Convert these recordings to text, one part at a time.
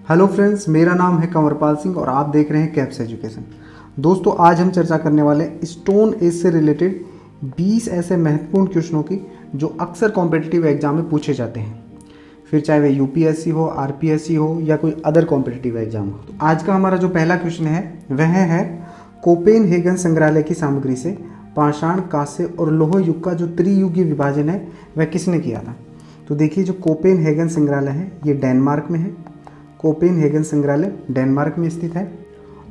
Hello friends, मेरा नाम है कंवरपाल सिंह और आप देख रहे हैं कैप्स एजुकेशन। दोस्तों, आज हम चर्चा करने वाले स्टोन एज से रिलेटेड 20 ऐसे महत्वपूर्ण क्वेश्चनों की जो अक्सर कॉम्पिटिटिव एग्जाम में पूछे जाते हैं, फिर चाहे वह यूपीएससी हो, आरपीएससी हो या कोई अदर कॉम्पिटिटिव एग्जाम हो। तो आज का हमारा जो पहला क्वेश्चन है वह है कोपेनहेगन संग्रहालय की सामग्री से पाषाण, कांस्य और लौह युग का जो त्रियुगीय विभाजन है वह किसने किया था। तो देखिए, जो कोपेनहेगन संग्रहालय है ये डेनमार्क में है। कोपेनहेगन संग्रहालय डेनमार्क में स्थित है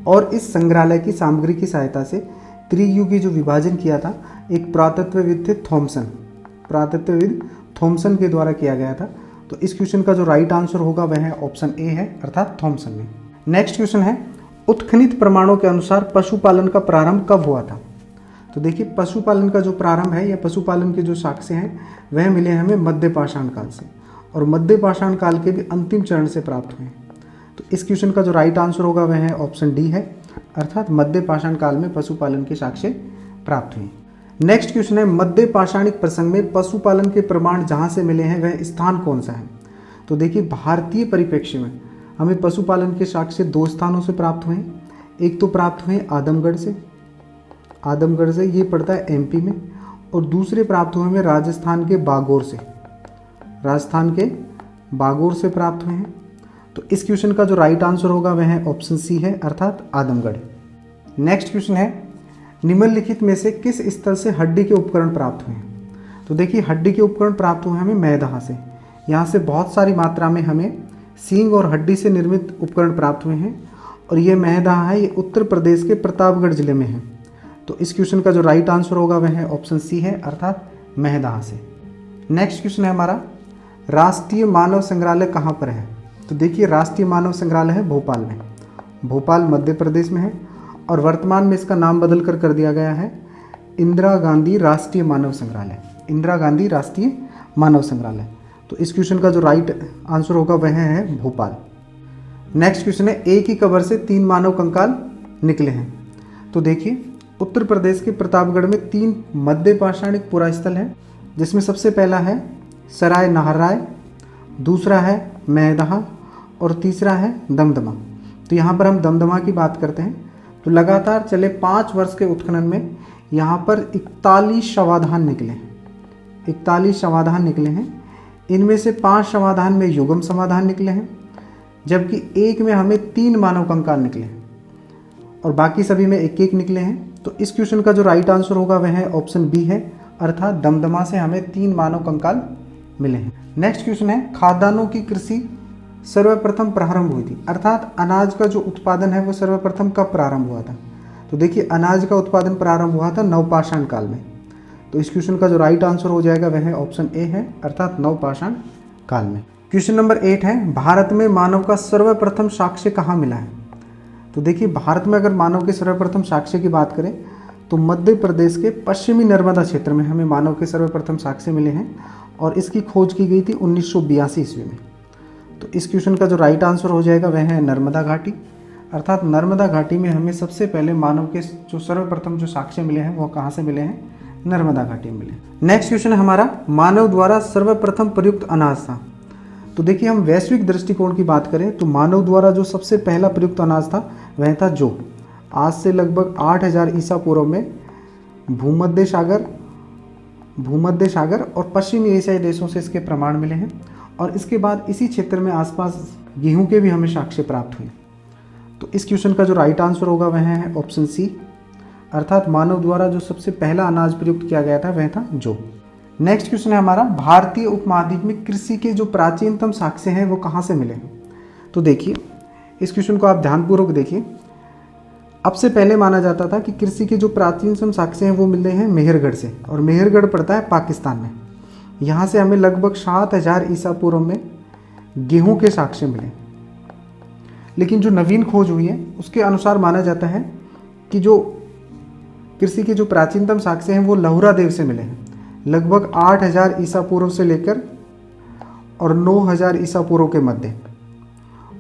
और इस संग्रहालय की सामग्री की सहायता से त्रियुगीय जो विभाजन किया था एक पुरातत्वविद थे पुरातत्वविद थॉमसन के द्वारा किया गया था। तो इस क्वेश्चन का जो राइट आंसर होगा वह है ऑप्शन ए है, अर्थात थॉमसन ने। नेक्स्ट क्वेश्चन है, उत्खनित प्रमाणों के अनुसार पशुपालन का प्रारंभ कब हुआ था। तो देखिए, पशुपालन का जो प्रारंभ है या पशुपालन के जो साक्ष्य हैं वह मिले हमें मध्य पाषाण काल से और मध्य पाषाण काल के भी अंतिम चरण से प्राप्त हुए हैं। तो इस क्वेश्चन का जो राइट आंसर होगा वह है ऑप्शन डी है, अर्थात मध्य पाषाण काल में पशुपालन के साक्ष्य प्राप्त हुए। नेक्स्ट क्वेश्चन है, मध्य पाषाणिक प्रसंग में पशुपालन के प्रमाण जहाँ से मिले हैं वह स्थान कौन सा है। तो देखिए, भारतीय परिप्रेक्ष्य में हमें पशुपालन के साक्ष्य दो स्थानों से प्राप्त हुए हैं। एक तो प्राप्त हुए आदमगढ़ से, ये पड़ता है एमपी में, और दूसरे प्राप्त हुए हैं राजस्थान के बागोर से प्राप्त हुए हैं। तो इस क्वेश्चन का जो राइट आंसर होगा वह है ऑप्शन सी है, अर्थात आदमगढ़। नेक्स्ट क्वेश्चन है, निम्नलिखित में से किस स्थल से हड्डी के उपकरण प्राप्त हुए हैं। तो देखिए, हड्डी के उपकरण प्राप्त हुए हमें मैदाह से। यहाँ से बहुत सारी मात्रा में हमें सींग और हड्डी से निर्मित उपकरण प्राप्त हुए हैं और ये मैदाह है, ये उत्तर प्रदेश के प्रतापगढ़ जिले में है। तो इस क्वेश्चन का जो राइट आंसर होगा वह है ऑप्शन सी है, अर्थात मैदाह से। नेक्स्ट क्वेश्चन है हमारा, राष्ट्रीय मानव संग्रहालय कहाँ पर है। तो देखिए, राष्ट्रीय मानव संग्रहालय है भोपाल में। भोपाल मध्य प्रदेश में है और वर्तमान में इसका नाम बदल कर दिया गया है इंदिरा गांधी राष्ट्रीय मानव संग्रहालय। तो इस क्वेश्चन का जो राइट आंसर होगा वह है भोपाल। नेक्स्ट क्वेश्चन है, एक ही कबर से 3 मानव कंकाल निकले हैं। तो देखिए, उत्तर प्रदेश के प्रतापगढ़ में 3 मध्य पाषाणिक पुरास्थल हैं, जिसमें सबसे पहला है सराय नाहरराय, दूसरा है मैदाह और तीसरा है दमदमा। तो यहाँ पर हम दमदमा की बात करते हैं। तो लगातार चले 5 वर्ष के उत्खनन में यहाँ पर 41 शवाधान निकले हैं। इनमें से 5 समाधान में युग्म समाधान निकले हैं, जबकि एक में हमें 3 मानव कंकाल निकले हैं और बाकी सभी में 1-1 निकले हैं। तो इस क्वेश्चन का जो राइट आंसर होगा वह है ऑप्शन बी है, अर्थात दमदमा से हमें 3 मानव कंकाल मिले हैं। नेक्स्ट क्वेश्चन है, खाद्यान्नों की कृषि सर्वप्रथम प्रारंभ हुई थी, अर्थात अनाज का जो उत्पादन है वो सर्वप्रथम कब प्रारंभ हुआ था। तो देखिए, अनाज का उत्पादन प्रारंभ हुआ था नवपाषाण काल में। तो इस क्वेश्चन का जो राइट आंसर हो जाएगा वह है ऑप्शन ए है, अर्थात नवपाषाण काल में। क्वेश्चन नंबर 8 है, भारत में मानव का सर्वप्रथम साक्ष्य कहाँ मिला है। तो देखिए, भारत में अगर मानव के सर्वप्रथम साक्ष्य की बात करें तो मध्य प्रदेश के पश्चिमी नर्मदा क्षेत्र में हमें मानव के सर्वप्रथम साक्ष्य मिले हैं और इसकी खोज की गई थी 1982 ईस्वी में। तो इस क्वेश्चन का जो राइट आंसर हो जाएगा वह है नर्मदा घाटी, अर्थात नर्मदा घाटी में हमें सबसे पहले मानव के जो सर्वप्रथम जो साक्ष्य मिले हैं वो कहाँ से मिले हैं, नर्मदा घाटी में मिले। नेक्स्ट क्वेश्चन है हमारा, मानव द्वारा सर्वप्रथम प्रयुक्त अनाज था। तो देखिए, हम वैश्विक दृष्टिकोण की बात करें तो मानव द्वारा जो सबसे पहला प्रयुक्त अनाज था वह था जौ। आज से लगभग 8000 ईसा पूर्व में भूमध्य सागर और पश्चिमी एशियाई देशों से इसके प्रमाण मिले हैं और इसके बाद इसी क्षेत्र में आसपास गेहूं के भी हमें साक्ष्य प्राप्त हुए। तो इस क्वेश्चन का जो राइट आंसर होगा वह है ऑप्शन सी, अर्थात मानव द्वारा जो सबसे पहला अनाज प्रयुक्त किया गया था वह था जौ। नेक्स्ट क्वेश्चन है हमारा, भारतीय उपमहाद्वीप में कृषि के जो प्राचीनतम साक्ष्य हैं वो कहाँ से मिले हैं। तो देखिए, इस क्वेश्चन को आप ध्यानपूर्वक देखिए। अब से पहले माना जाता था कि कृषि के जो प्राचीनतम साक्ष्य हैं वो मिल रहे हैं मेहरगढ़ से, और मेहरगढ़ पड़ता है पाकिस्तान में। यहाँ से हमें लगभग 7000 ईसा पूर्व में गेहूं के साक्ष्य मिले। लेकिन जो नवीन खोज हुई है उसके अनुसार माना जाता है कि जो कृषि के जो प्राचीनतम साक्ष्य हैं वो लहुरा देव से मिले हैं, लगभग 8000 ईसा पूर्व से लेकर और 9000 ईसा पूर्व के मध्य।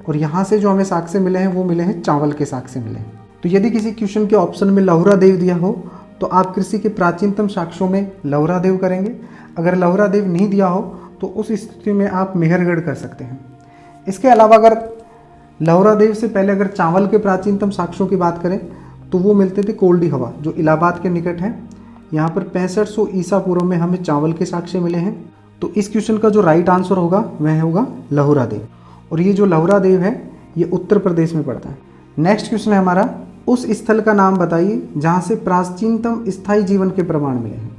और यहाँ से जो हमें साक्ष्य मिले हैं वो मिले हैं चावल के साक्ष्य मिले हैं। तो यदि किसी क्वेश्चन के ऑप्शन में लहुरा देव दिया हो तो आप कृषि के प्राचीनतम साक्ष्यों में लहुरा देव करेंगे। अगर लहुरा देव नहीं दिया हो तो उस स्थिति में आप मेहरगढ़ कर सकते हैं। इसके अलावा अगर लहुरा देव से पहले अगर चावल के प्राचीनतम साक्ष्यों की बात करें तो वो मिलते थे कोल्डी हवा, जो इलाहाबाद के निकट है। यहाँ पर 6500 ईसा पूर्व में हमें चावल के साक्ष्य मिले हैं। तो इस क्वेश्चन का जो राइट आंसर होगा वह होगा लहुरा देव। और ये जो लहुरा देव है ये उत्तर प्रदेश में पड़ता है। नेक्स्ट क्वेश्चन है हमारा, उस स्थल का नाम बताइए जहाँ से प्राचीनतम स्थायी जीवन के प्रमाण मिले हैं।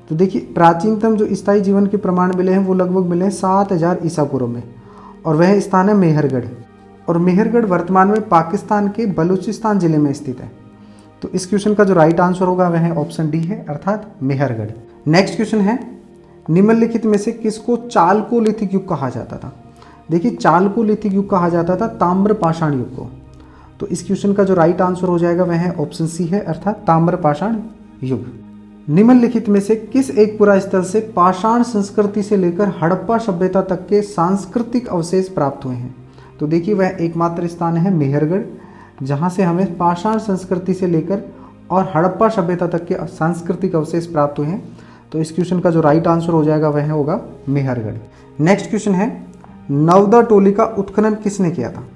तो देखिए, प्राचीनतम जो स्थायी जीवन के प्रमाण मिले हैं वो लगभग मिले हैं 7000 ईसा पूर्व में, और वह स्थान है मेहरगढ़। और मेहरगढ़ वर्तमान में पाकिस्तान के बलूचिस्तान जिले में स्थित है। तो इस क्वेश्चन का जो राइट आंसर होगा वह ऑप्शन डी है, अर्थात मेहरगढ़। नेक्स्ट क्वेश्चन है, निम्नलिखित में से किसको चालकोलिथिक युग कहा जाता था। देखिए, चालकोलिथिक युग कहा जाता था ताम्र पाषाण युग को। तो इस क्वेश्चन का जो राइट आंसर हो जाएगा वह है ऑप्शन सी है, अर्थात ताम्र पाषाण युग। निम्नलिखित में से किस एक पुरा स्थल से पाषाण संस्कृति से लेकर हड़प्पा सभ्यता तक के सांस्कृतिक अवशेष प्राप्त हुए हैं। तो देखिए, वह एकमात्र स्थान है मेहरगढ़, जहाँ से हमें पाषाण संस्कृति से लेकर और हड़प्पा सभ्यता तक के सांस्कृतिक अवशेष प्राप्त हुए हैं। तो इस क्वेश्चन का जो राइट आंसर हो जाएगा वह होगा मेहरगढ़। नेक्स्ट क्वेश्चन है, नवदा टोली का उत्खनन किसने किया था।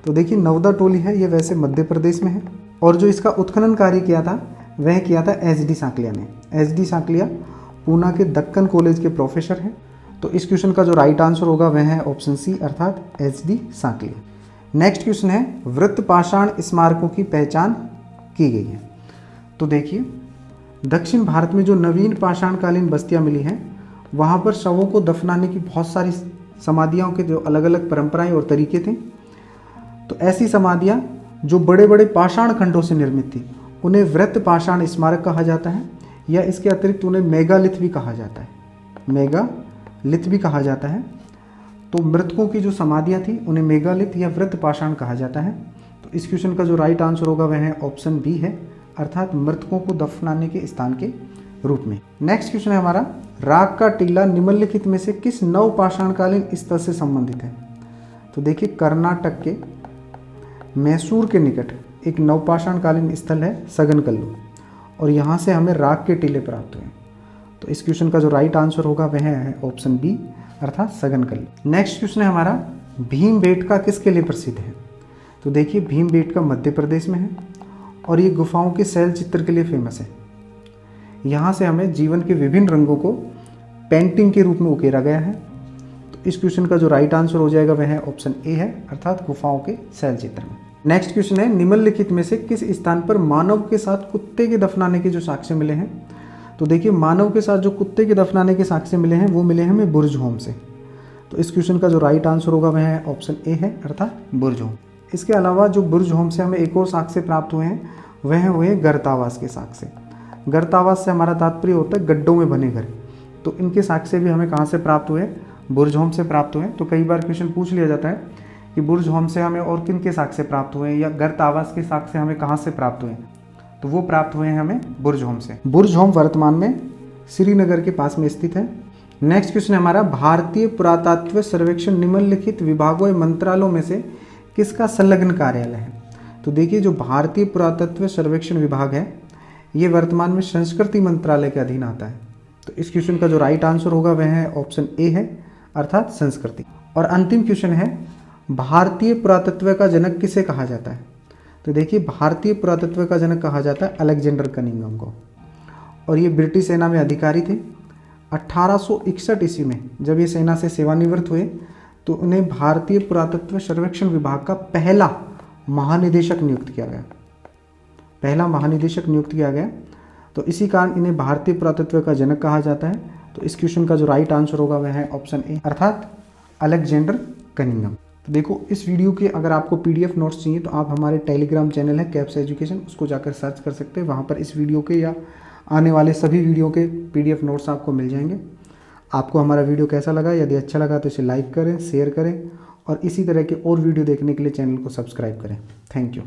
तो देखिए, नवदा टोली है ये वैसे मध्य प्रदेश में है, और जो इसका उत्खनन कार्य किया था वह किया था एच.डी. सांकलिया ने। एच.डी. सांकलिया पूना के दक्कन कॉलेज के प्रोफेसर हैं। तो इस क्वेश्चन का जो राइट आंसर होगा वह है ऑप्शन सी, अर्थात एच.डी. सांकलिया। नेक्स्ट क्वेश्चन है, वृत्त पाषाण स्मारकों की पहचान की गई है। तो देखिए, दक्षिण भारत में जो नवीन पाषाणकालीन बस्तियां मिली हैं वहाँ पर शवों को दफनाने की बहुत सारी समाधियों के जो अलग अलग परंपराएं और तरीके थे। तो ऐसी समाधियां जो बड़े बड़े पाषाण खंडों से निर्मित थी उन्हें वृत्त पाषाण स्मारक कहा जाता है, या इसके अतिरिक्त उन्हें मेगालिथ भी कहा जाता है। मेगालिथ भी कहा जाता है। तो मृतकों की जो समाधियां थी उन्हें मेगालिथ या वृत्त पाषाण कहा जाता है। तो इस क्वेश्चन का जो राइट आंसर होगा वह है ऑप्शन बी है, अर्थात मृतकों को दफनाने के स्थान के रूप में। नेक्स्ट क्वेश्चन है हमारा, राग का टीला निम्नलिखित में से किस नव पाषाणकालीन स्थल से संबंधित है। तो देखिए, कर्नाटक के मैसूर के निकट एक नवपाषाणकालीन स्थल है सगनकल्लू, और यहाँ से हमें राग के टीले प्राप्त हुए। तो इस क्वेश्चन का जो राइट आंसर होगा वह है ऑप्शन बी, अर्थात सगनकल्लू। नेक्स्ट क्वेश्चन है हमारा, भीमबेटका किसके लिए प्रसिद्ध है। तो देखिए, भीमबेटका मध्य प्रदेश में है, और ये गुफाओं के शैल चित्र के लिए फेमस है। यहाँ से हमें जीवन के विभिन्न रंगों को पेंटिंग के रूप में उकेरा गया है। तो इस क्वेश्चन का जो राइट आंसर हो जाएगा वह है ऑप्शन ए है, अर्थात गुफाओं के शैल चित्र में। नेक्स्ट क्वेश्चन है, निम्नलिखित में से किस स्थान पर मानव के साथ कुत्ते के दफनाने के जो साक्ष्य मिले हैं। तो देखिए, मानव के साथ जो कुत्ते के दफनाने के साक्ष्य मिले हैं वो मिले हैं हमें बुर्जहोम से। तो इस क्वेश्चन का जो राइट आंसर होगा वह है ऑप्शन ए है, अर्थात बुर्जहोम। इसके अलावा जो बुर्जहोम से हमें एक और साक्ष्य प्राप्त हुए हैं वह हुए गर्तावास के साक्ष्य। गर्तावास से हमारा तात्पर्य होता है गड्ढों में बने घर। तो इनके साक्ष्य भी हमें कहाँ से प्राप्त हुए, बुर्जहोम से प्राप्त हुए। तो कई बार क्वेश्चन पूछ लिया जाता है कि बुर्जहोम से हमें और किन के साक्ष्य प्राप्त हुए, या गर्तावास के साक्ष्य हमें कहाँ से प्राप्त हुए। तो वो प्राप्त हुए हैं हमें बुर्जहोम से। बुर्जहोम वर्तमान में श्रीनगर के पास में स्थित है। नेक्स्ट क्वेश्चन है हमारा, भारतीय पुरातत्व सर्वेक्षण निम्नलिखित विभागों एवं मंत्रालयों में से किसका संलग्न कार्यालय है। तो देखिए, जो भारतीय पुरातत्व सर्वेक्षण विभाग है ये वर्तमान में संस्कृति मंत्रालय के अधीन आता है। तो इस क्वेश्चन का जो राइट आंसर होगा वह है ऑप्शन ए है, अर्थात संस्कृति। और अंतिम क्वेश्चन है, भारतीय पुरातत्व का जनक किसे कहा जाता है। तो देखिए, भारतीय पुरातत्व का जनक कहा जाता है अलेक्जेंडर कनिंघम को, और ये ब्रिटिश सेना में अधिकारी थे। 1861 ईस्वी में जब ये सेना से सेवानिवृत्त हुए तो उन्हें भारतीय पुरातत्व सर्वेक्षण विभाग का पहला महानिदेशक नियुक्त किया गया। तो इसी कारण इन्हें भारतीय पुरातत्व का जनक कहा जाता है। तो इस क्वेश्चन का जो राइट आंसर होगा वह है ऑप्शन ए, अर्थात अलेक्जेंडर कनिंघम। तो देखो, इस वीडियो के अगर आपको पीडीएफ नोट्स चाहिए तो आप हमारे टेलीग्राम चैनल है कैप्स एजुकेशन, उसको जाकर सर्च कर सकते हैं। वहाँ पर इस वीडियो के या आने वाले सभी वीडियो के पीडीएफ नोट्स आपको मिल जाएंगे। आपको हमारा वीडियो कैसा लगा, यदि अच्छा लगा तो इसे लाइक करें, शेयर करें, और इसी तरह के और वीडियो देखने के लिए चैनल को सब्सक्राइब करें। Thank you.